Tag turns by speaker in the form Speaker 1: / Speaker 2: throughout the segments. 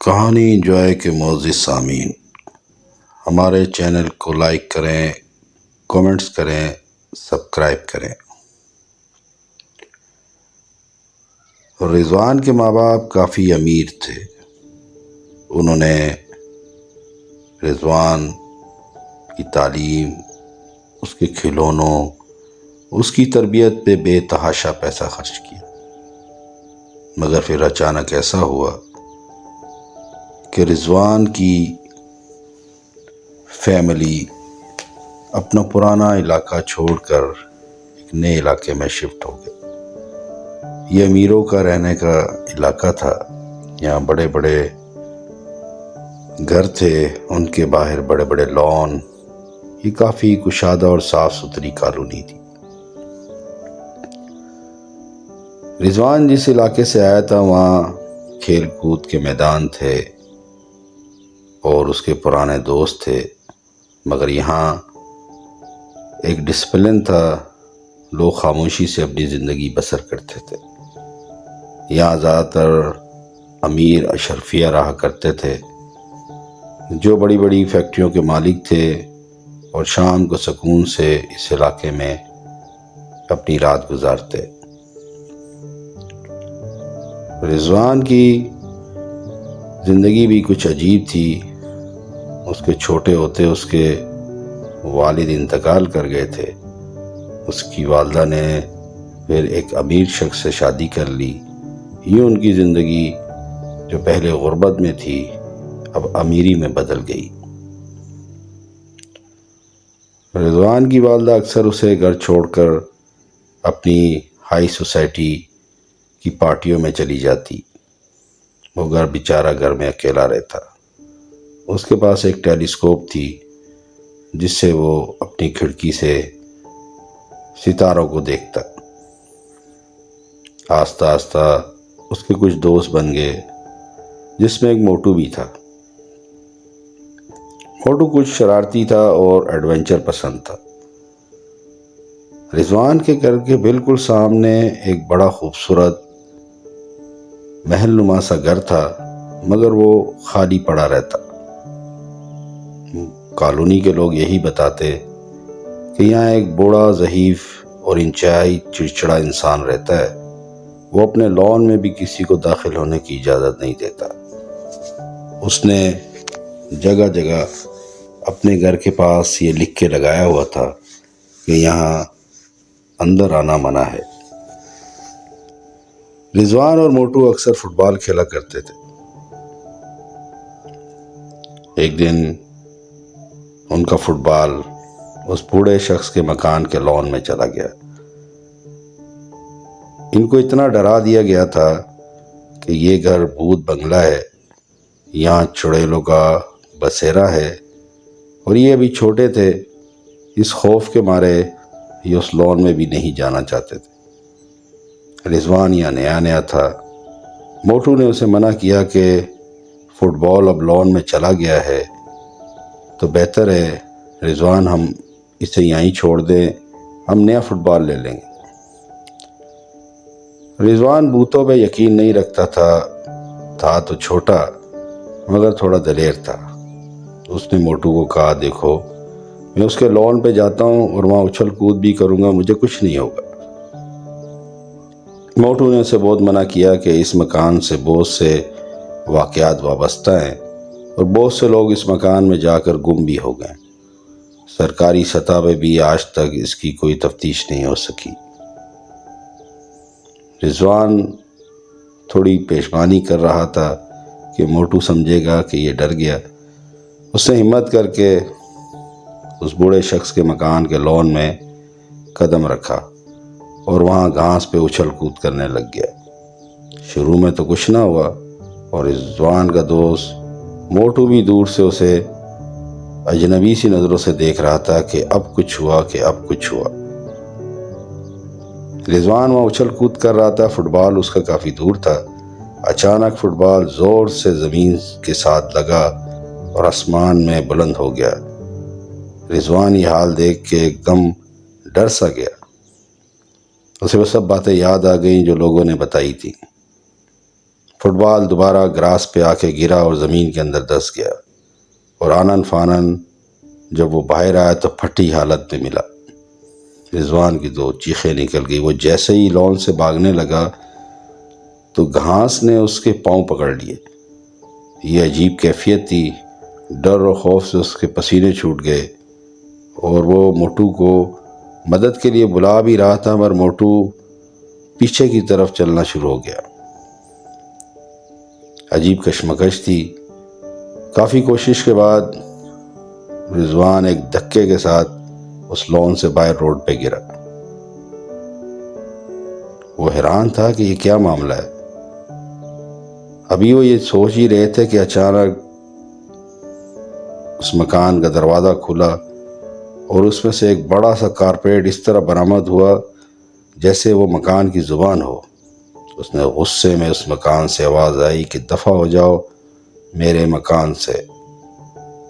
Speaker 1: کہانی انجوائے کے معزز سامعین، ہمارے چینل کو لائک کریں، کومنٹس کریں، سبسکرائب کریں۔ رضوان کے ماں باپ کافی امیر تھے۔ انہوں نے رضوان کی تعلیم، اس کے کھلونوں، اس کی تربیت پہ بے تحاشا پیسہ خرچ کیا، مگر پھر اچانک ایسا ہوا کہ رضوان کی فیملی اپنا پرانا علاقہ چھوڑ کر ایک نئے علاقے میں شفٹ ہو گئے۔ یہ امیروں کا رہنے کا علاقہ تھا۔ یہاں بڑے بڑے گھر تھے، ان کے باہر بڑے بڑے لان۔ یہ کافی کشادہ اور صاف ستھری کالونی تھی۔ رضوان جس علاقے سے آیا تھا وہاں کھیل کود کے میدان تھے اور اس کے پرانے دوست تھے، مگر یہاں ایک ڈسپلن تھا، لوگ خاموشی سے اپنی زندگی بسر کرتے تھے۔ یہاں زیادہ تر امیر اشرفیہ رہا کرتے تھے جو بڑی بڑی فیکٹریوں کے مالک تھے اور شام کو سکون سے اس علاقے میں اپنی رات گزارتے۔ رضوان کی زندگی بھی کچھ عجیب تھی۔ اس کے چھوٹے ہوتے اس کے والد انتقال کر گئے تھے۔ اس کی والدہ نے پھر ایک امیر شخص سے شادی کر لی۔ یوں ان کی زندگی جو پہلے غربت میں تھی اب امیری میں بدل گئی۔ رضوان کی والدہ اکثر اسے گھر چھوڑ کر اپنی ہائی سوسائٹی کی پارٹیوں میں چلی جاتی۔ وہ بیچارہ گھر میں اکیلا رہتا۔ اس کے پاس ایک ٹیلیسکوپ تھی جس سے وہ اپنی کھڑکی سے ستاروں کو دیکھتا۔ آہستہ آہستہ اس کے کچھ دوست بن گئے، جس میں ایک موٹو بھی تھا۔ موٹو کچھ شرارتی تھا اور ایڈونچر پسند تھا۔ رضوان کے گھر کے بالکل سامنے ایک بڑا خوبصورت محل نما سا گھر تھا، مگر وہ خالی پڑا رہتا۔ کالونی کے لوگ یہی بتاتے کہ یہاں ایک بوڑھا ضعیف اور انتہائی چڑچڑا انسان رہتا ہے۔ وہ اپنے لان میں بھی کسی کو داخل ہونے کی اجازت نہیں دیتا۔ اس نے جگہ جگہ اپنے گھر کے پاس یہ لکھ کے لگایا ہوا تھا کہ یہاں اندر آنا منع ہے۔ رضوان اور موٹو اکثر فٹ بال کھیلا کرتے تھے۔ ایک دن ان کا فٹ بال اس بوڑھے شخص کے مکان کے لان میں چلا گیا۔ ان کو اتنا ڈرا دیا گیا تھا کہ یہ گھر بھوت بنگلہ ہے، یہاں چڑیلوں کا بسیرا ہے، اور یہ ابھی چھوٹے تھے۔ اس خوف کے مارے یہ اس لان میں بھی نہیں جانا چاہتے تھے۔ رضوان یہاں نیا نیا تھا۔ موٹو نے اسے منع کیا کہ فٹ بال اب لان میں چلا گیا ہے تو بہتر ہے رضوان ہم اسے یہیں چھوڑ دیں، ہم نیا فٹ بال لے لیں گے۔ رضوان بھوتوں پہ یقین نہیں رکھتا تھا تو چھوٹا مگر تھوڑا دلیر تھا۔ اس نے موٹو کو کہا، دیکھو میں اس کے لان پہ جاتا ہوں اور وہاں اچھل کود بھی کروں گا، مجھے کچھ نہیں ہوگا۔ موٹو نے اسے بہت منع کیا کہ اس مکان سے بہت سے واقعات وابستہ ہیں اور بہت سے لوگ اس مکان میں جا کر گم بھی ہو گئے۔ سرکاری سطح پہ بھی آج تک اس کی کوئی تفتیش نہیں ہو سکی۔ رضوان تھوڑی پیشمانی کر رہا تھا کہ موٹو سمجھے گا کہ یہ ڈر گیا۔ اس نے ہمت کر کے اس بوڑھے شخص کے مکان کے لان میں قدم رکھا اور وہاں گھاس پہ اچھل کود کرنے لگ گیا۔ شروع میں تو کچھ نہ ہوا اور رضوان کا دوست موٹو بھی دور سے اسے اجنبی سی نظروں سے دیکھ رہا تھا کہ اب کچھ ہوا۔ رضوان وہاں اچھل کود کر رہا تھا، فٹ بال اس کا کافی دور تھا۔ اچانک فٹ بال زور سے زمین کے ساتھ لگا اور آسمان میں بلند ہو گیا۔ رضوان یہ حال دیکھ کے ایک دم ڈر سا گیا۔ اسے وہ سب باتیں یاد آ گئیں جو لوگوں نے بتائی تھی۔ فٹ بال دوبارہ گراس پہ آ کے گرا اور زمین کے اندر دھس گیا، اور آنن فانن جب وہ باہر آیا تو پھٹی حالت میں ملا۔ رضوان کی تو چیخیں نکل گئی۔ وہ جیسے ہی لان سے بھاگنے لگا تو گھاس نے اس کے پاؤں پکڑ لیے۔ یہ عجیب کیفیت تھی، ڈر اور خوف سے اس کے پسینے چھوٹ گئے، اور وہ موٹو کو مدد کے لیے بلا بھی رہا تھا، مگر موٹو پیچھے کی طرف چلنا شروع ہو گیا۔ عجیب کشمکش تھی۔ کافی کوشش کے بعد رضوان ایک دھکے کے ساتھ اس لان سے باہر روڈ پہ گرا۔ وہ حیران تھا کہ یہ کیا معاملہ ہے۔ ابھی وہ یہ سوچ ہی رہے تھے کہ اچانک اس مکان کا دروازہ کھلا اور اس میں سے ایک بڑا سا کارپیٹ اس طرح برآمد ہوا جیسے وہ مکان کی زبان ہو۔ اس نے غصے میں اس مکان سے آواز آئی کہ دفع ہو جاؤ میرے مکان سے۔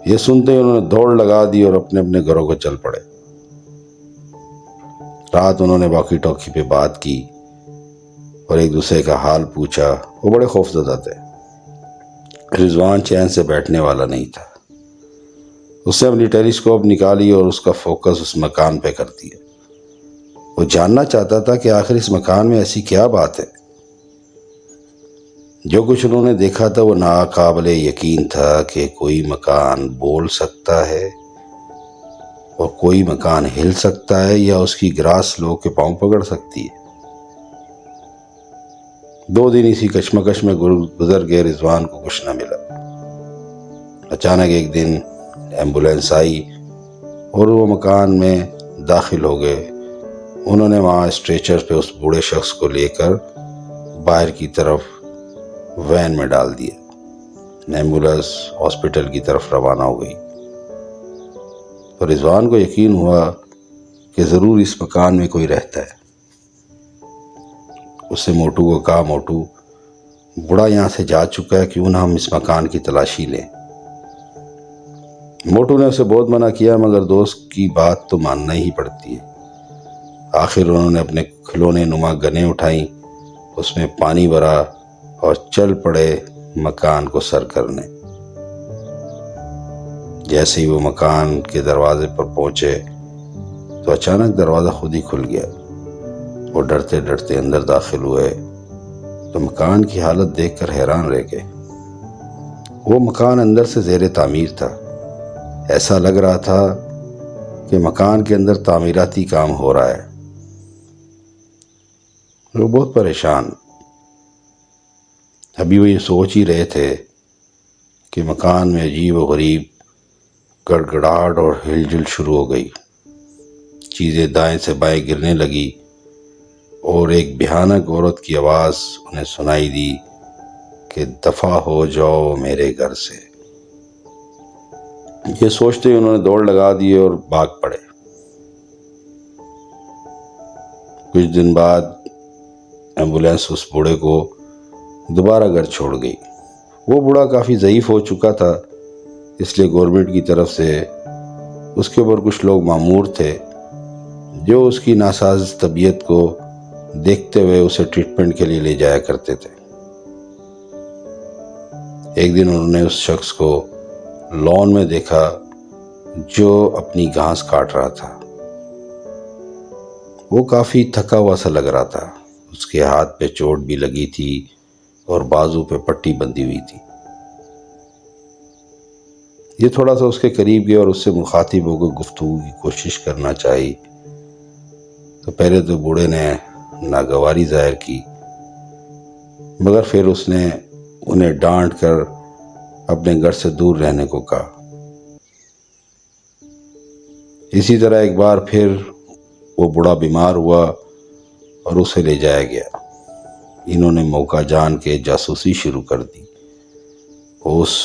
Speaker 1: یہ سنتے ہی انہوں نے دوڑ لگا دی اور اپنے اپنے گھروں کو چل پڑے۔ رات انہوں نے واکی ٹاکی پہ بات کی اور ایک دوسرے کا حال پوچھا۔ وہ بڑے خوفزدہ تھے۔ رضوان چین سے بیٹھنے والا نہیں تھا۔ اس نے اپنی ٹیلیسکوپ نکالی اور اس کا فوکس اس مکان پہ کر دیا۔ وہ جاننا چاہتا تھا کہ آخر اس مکان میں ایسی کیا بات ہے۔ جو کچھ انہوں نے دیکھا تھا وہ ناقابل یقین تھا کہ کوئی مکان بول سکتا ہے اور کوئی مکان ہل سکتا ہے، یا اس کی گراس لوگ کے پاؤں پکڑ سکتی ہے۔ 2 دن اسی کشمکش میں گزر گئے۔ رضوان کو کچھ نہ ملا۔ اچانک ایک دن ایمبولینس آئی اور وہ مکان میں داخل ہو گئے۔ انہوں نے وہاں اسٹریچر پہ اس بوڑھے شخص کو لے کر باہر کی طرف وین میں ڈال دیا۔ ایمبولینس ہاسپٹل کی طرف روانہ ہو گئی، تو رضوان کو یقین ہوا کہ ضرور اس مکان میں کوئی رہتا ہے۔ اس سے موٹو کو کہا، موٹو بڑا یہاں سے جا چکا ہے، کیوں نہ ہم اس مکان کی تلاشی لیں۔ موٹو نے اسے بہت منع کیا، مگر دوست کی بات تو ماننا ہی پڑتی ہے۔ آخر انہوں نے اپنے کھلونے نما گنیں اٹھائیں، اس میں پانی بھرا اور چل پڑے مکان کو سر کرنے۔ جیسے ہی وہ مکان کے دروازے پر پہنچے تو اچانک دروازہ خود ہی کھل گیا۔ وہ ڈرتے ڈرتے اندر داخل ہوئے تو مکان کی حالت دیکھ کر حیران رہ گئے۔ وہ مکان اندر سے زیر تعمیر تھا۔ ایسا لگ رہا تھا کہ مکان کے اندر تعمیراتی کام ہو رہا ہے۔ وہ بہت پریشان۔ ابھی وہ یہ سوچ ہی رہے تھے کہ مکان میں عجیب و غریب گڑگڑاہٹ اور ہل جل شروع ہو گئی۔ چیزیں دائیں سے بائیں گرنے لگی اور ایک بھیانک عورت کی آواز انہیں سنائی دی کہ دفع ہو جاؤ میرے گھر سے۔ یہ سوچتے ہی انہوں نے دوڑ لگا دی اور بھاگ پڑے۔ کچھ دن بعد ایمبولینس اس بوڑھے کو دوبارہ گھر چھوڑ گئی۔ وہ بوڑھا کافی ضعیف ہو چکا تھا، اس لیے گورنمنٹ کی طرف سے اس کے اوپر کچھ لوگ مامور تھے جو اس کی ناساز طبیعت کو دیکھتے ہوئے اسے ٹریٹمنٹ کے لیے لے جایا کرتے تھے۔ ایک دن انہوں نے اس شخص کو لان میں دیکھا جو اپنی گھاس کاٹ رہا تھا۔ وہ کافی تھکا ہوا سا لگ رہا تھا۔ اس کے ہاتھ پہ چوٹ بھی لگی تھی اور بازو پہ پٹی بندھی ہوئی تھی۔ یہ تھوڑا سا اس کے قریب گیا اور اس سے مخاطب ہو کر گفتگو کی کوشش کرنا چاہی، تو پہلے تو بوڑھے نے ناگواری ظاہر کی، مگر پھر اس نے انہیں ڈانٹ کر اپنے گھر سے دور رہنے کو کہا۔ اسی طرح ایک بار پھر وہ بوڑھا بیمار ہوا اور اسے لے جایا گیا۔ انہوں نے موقع جان کے جاسوسی شروع کر دی۔ وہ اس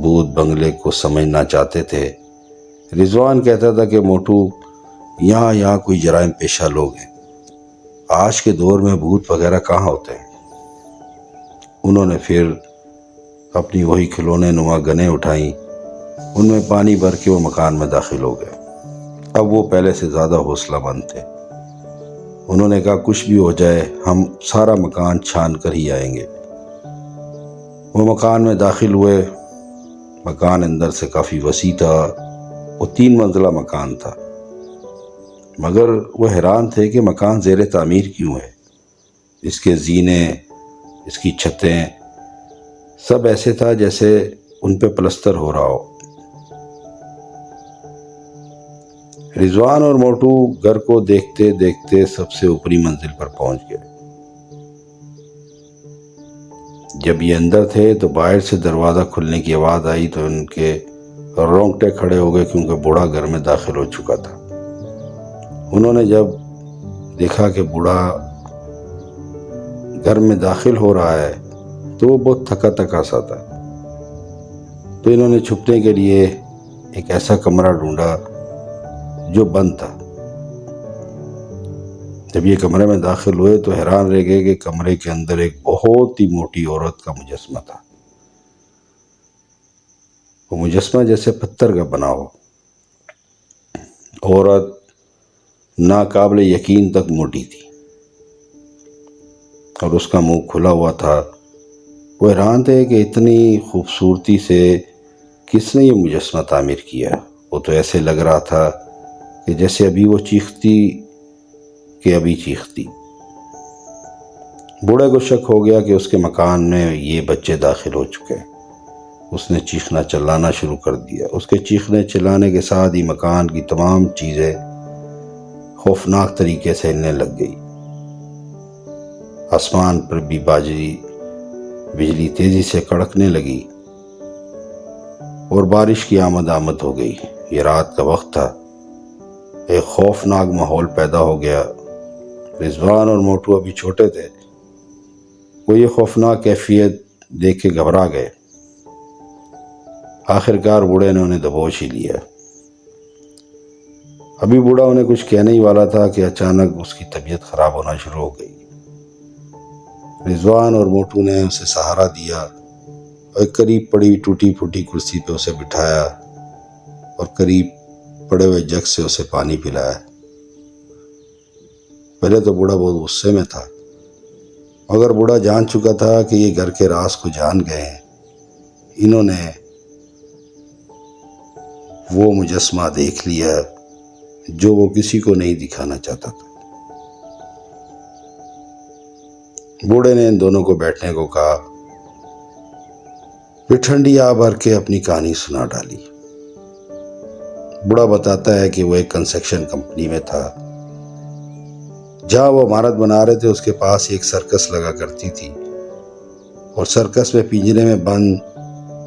Speaker 1: بھوت بنگلے کو سمجھنا چاہتے تھے۔ رضوان کہتا تھا کہ موٹو یہاں کوئی جرائم پیشہ لوگ ہیں، آج کے دور میں بھوت وغیرہ کہاں ہوتے ہیں۔ انہوں نے پھر اپنی وہی کھلونے نما گنیں اٹھائیں، ان میں پانی بھر کے وہ مکان میں داخل ہو گئے۔ اب وہ پہلے سے زیادہ حوصلہ مند تھے۔ انہوں نے کہا کچھ بھی ہو جائے ہم سارا مکان چھان کر ہی آئیں گے۔ وہ مکان میں داخل ہوئے۔ مکان اندر سے کافی وسیع تھا، وہ 3 منزلہ مکان تھا، مگر وہ حیران تھے کہ مکان زیر تعمیر کیوں ہے۔ اس کے زینے، اس کی چھتیں، سب ایسے تھا جیسے ان پہ پلستر ہو رہا ہو۔ رضوان اور موٹو گھر کو دیکھتے دیکھتے سب سے اوپری منزل پر پہنچ گئے۔ جب یہ اندر تھے تو باہر سے دروازہ کھلنے کی آواز آئی تو ان کے رونگٹے کھڑے ہو گئے، کیونکہ بوڑھا گھر میں داخل ہو چکا تھا۔ انہوں نے جب دیکھا کہ بوڑھا گھر میں داخل ہو رہا ہے تو وہ بہت تھکا تھکا سا تھا، تو انہوں نے چھپنے کے لیے ایک ایسا کمرہ ڈھونڈا جو بند تھا۔ جب یہ کمرے میں داخل ہوئے تو حیران رہ گئے کہ کمرے کے اندر ایک بہت ہی موٹی عورت کا مجسمہ تھا۔ وہ مجسمہ جیسے پتھر کا بنا ہو۔ عورت ناقابل یقین تک موٹی تھی اور اس کا منہ کھلا ہوا تھا۔ وہ حیران تھے کہ اتنی خوبصورتی سے کس نے یہ مجسمہ تعمیر کیا۔ وہ تو ایسے لگ رہا تھا کہ جیسے ابھی وہ چیختی کہ ابھی چیختی۔ بوڑھے کو شک ہو گیا کہ اس کے مکان میں یہ بچے داخل ہو چکے۔ اس نے چیخنا چلانا شروع کر دیا۔ اس کے چیخنے چلانے کے ساتھ ہی مکان کی تمام چیزیں خوفناک طریقے سے ہلنے لگ گئی۔ آسمان پر بھی بجلی تیزی سے کڑکنے لگی اور بارش کی آمد ہو گئی۔ یہ رات کا وقت تھا۔ ایک خوفناک ماحول پیدا ہو گیا۔ رضوان اور موٹو ابھی چھوٹے تھے، وہ یہ خوفناک کیفیت دیکھ کے گھبرا گئے۔ آخرکار بوڑھے نے انہیں دبوچ ہی لیا۔ ابھی بوڑھا انہیں کچھ کہنے ہی والا تھا کہ اچانک اس کی طبیعت خراب ہونا شروع ہو گئی۔ رضوان اور موٹو نے اسے سہارا دیا اور ایک قریب پڑی ٹوٹی پھوٹی کرسی پہ اسے بٹھایا اور قریب پڑے ہوئے جگ سے اسے پانی پلایا۔ پہلے تو بوڑھا بہت غصے میں تھا، مگر بوڑھا جان چکا تھا کہ یہ گھر کے راز کو جان گئے ہیں۔ انہوں نے وہ مجسمہ دیکھ لیا جو وہ کسی کو نہیں دکھانا چاہتا تھا۔ بوڑھے نے ان دونوں کو بیٹھنے کو کہا، پھر ٹھنڈی آہ بھر کے اپنی کہانی سنا ڈالی۔ بوڑھا بتاتا ہے کہ وہ ایک کنسٹرکشن کمپنی میں تھا۔ جہاں وہ عمارت بنا رہے تھے اس کے پاس ایک سرکس لگا کرتی تھی، اور سرکس میں پنجرے میں بند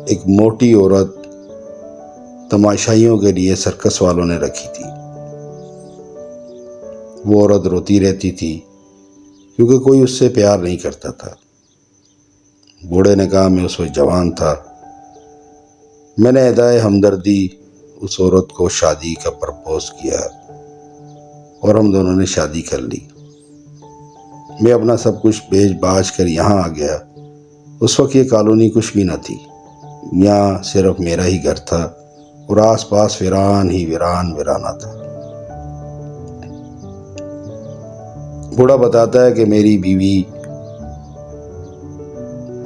Speaker 1: ایک موٹی عورت تماشائیوں کے لیے سرکس والوں نے رکھی تھی۔ وہ عورت روتی رہتی تھی کیونکہ کوئی اس سے پیار نہیں کرتا تھا۔ بوڑھے نے کہا، میں اس وقت جوان تھا۔ میں نے ادائے ہمدردی اس عورت کو شادی کا پرپوز کیا اور ہم دونوں نے شادی کر لی۔ میں اپنا سب کچھ بیچ باچ کر یہاں آ گیا۔ اس وقت یہ کالونی کچھ بھی نہ تھی، یہاں صرف میرا ہی گھر تھا اور آس پاس ویران ہی ویرانہ تھا۔ بوڑھا بتاتا ہے کہ میری بیوی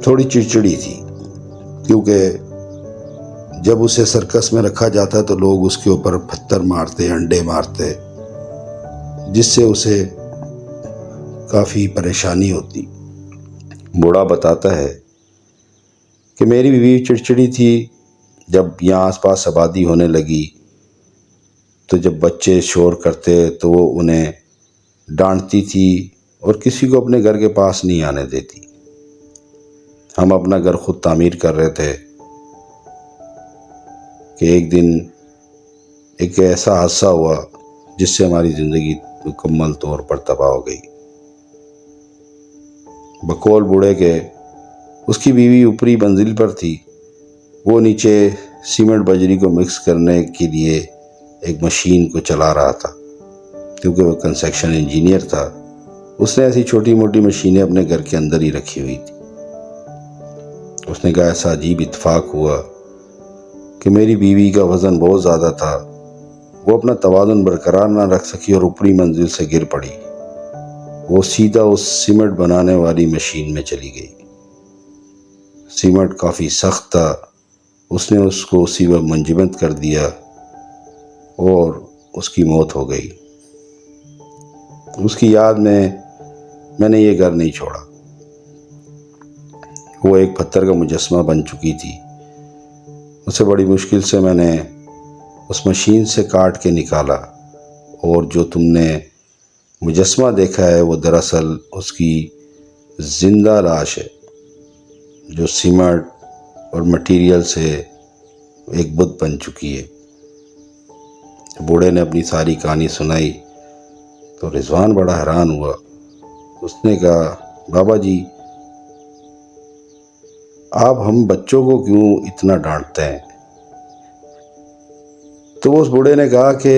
Speaker 1: تھوڑی چڑچڑی تھی، کیونکہ جب اسے سرکس میں رکھا جاتا تو لوگ اس کے اوپر پتھر مارتے، انڈے مارتے، جس سے اسے کافی پریشانی ہوتی۔ بوڑھا بتاتا ہے کہ میری بیوی چڑچڑی تھی۔ جب یہاں آس پاس آبادی ہونے لگی تو جب بچے شور کرتے تو وہ انہیں ڈانٹتی تھی اور کسی کو اپنے گھر کے پاس نہیں آنے دیتی۔ ہم اپنا گھر خود تعمیر کر رہے تھے کہ ایک دن ایک ایسا حادثہ ہوا جس سے ہماری زندگی مکمل طور پر تباہ ہو گئی۔ بقول بوڑھے کے اس کی بیوی اوپری منزل پر تھی، وہ نیچے سیمنٹ بجری کو مکس کرنے کے لیے ایک مشین کو چلا رہا تھا۔ کیونکہ وہ کنسٹرکشن انجینئر تھا، اس نے ایسی چھوٹی موٹی مشینیں اپنے گھر کے اندر ہی رکھی ہوئی تھی۔ اس نے کہا، ایسا عجیب اتفاق ہوا کہ میری بیوی کا وزن بہت زیادہ تھا، وہ اپنا توازن برقرار نہ رکھ سکی اور اوپری منزل سے گر پڑی۔ وہ سیدھا اس سیمنٹ بنانے والی مشین میں چلی گئی۔ سیمنٹ کافی سخت تھا، اس نے اس کو اسی وقت منجمد کر دیا اور اس کی موت ہو گئی۔ اس کی یاد میں نے یہ گھر نہیں چھوڑا۔ وہ ایک پتھر کا مجسمہ بن چکی تھی۔ اسے بڑی مشکل سے میں نے اس مشین سے کاٹ کے نکالا، اور جو تم نے مجسمہ دیکھا ہے وہ دراصل اس کی زندہ لاش ہے، جو سیمنٹ اور مٹیریل سے ایک بت بن چکی ہے۔ بوڑھے نے اپنی ساری کہانی سنائی تو رضوان بڑا حیران ہوا۔ اس نے کہا، بابا جی، آپ ہم بچوں کو کیوں اتنا ڈانٹتے ہیں؟ تو اس بوڑھے نے کہا کہ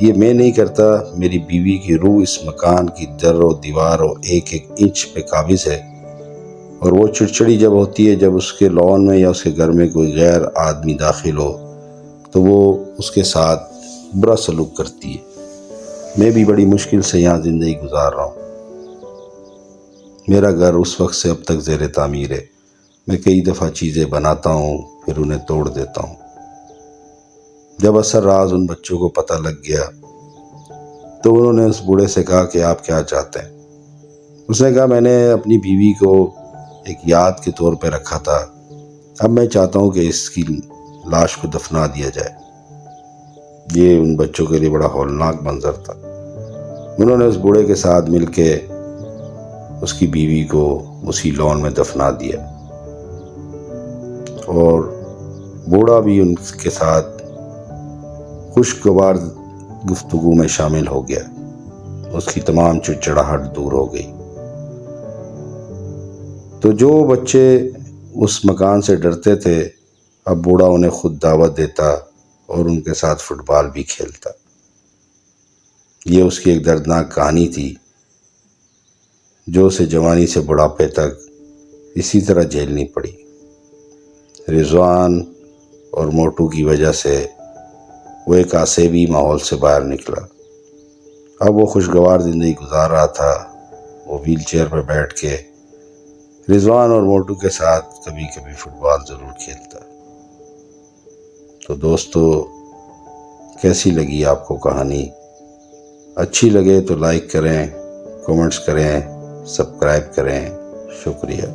Speaker 1: یہ میں نہیں کرتا، میری بیوی کی روح اس مکان کی در و دیوار اور ایک ایک انچ پہ قابض ہے، اور وہ چڑچڑی جب ہوتی ہے، جب اس کے لان میں یا اس کے گھر میں کوئی غیر آدمی داخل ہو تو وہ اس کے ساتھ برا سلوک کرتی ہے۔ میں بھی بڑی مشکل سے یہاں زندگی گزار رہا ہوں۔ میرا گھر اس وقت سے اب تک زیر تعمیر ہے۔ میں کئی دفعہ چیزیں بناتا ہوں، پھر انہیں توڑ دیتا ہوں۔ جب اثر راز ان بچوں کو پتہ لگ گیا تو انہوں نے اس بوڑھے سے کہا کہ آپ کیا چاہتے ہیں؟ اس نے کہا، میں نے اپنی بیوی کو ایک یاد کے طور پہ رکھا تھا، اب میں چاہتا ہوں کہ اس کی لاش کو دفنا دیا جائے۔ یہ ان بچوں کے لیے بڑا ہولناک منظر تھا۔ انہوں نے اس بوڑھے کے ساتھ مل کے اس کی بیوی کو اسی لان میں دفنا دیا، اور بوڑھا بھی ان کے ساتھ خوشگوار گفتگو میں شامل ہو گیا۔ اس کی تمام چڑچڑاہٹ دور ہو گئی۔ تو جو بچے اس مکان سے ڈرتے تھے، اب بوڑھا انہیں خود دعوت دیتا اور ان کے ساتھ فٹ بال بھی کھیلتا۔ یہ اس کی ایک دردناک کہانی تھی جو اسے جوانی سے بڑھاپے تک اسی طرح جھیلنی پڑی۔ رضوان اور موٹو کی وجہ سے وہ ایک آسیبی ماحول سے باہر نکلا۔ اب وہ خوشگوار زندگی گزار رہا تھا۔ وہ ویل چیئر پر بیٹھ کے رضوان اور موٹو کے ساتھ کبھی کبھی فٹ بال ضرور کھیلتا۔ تو دوستو، کیسی لگی آپ کو کہانی؟ اچھی لگے تو لائک کریں، کمنٹس کریں، سبسکرائب کریں۔ شکریہ۔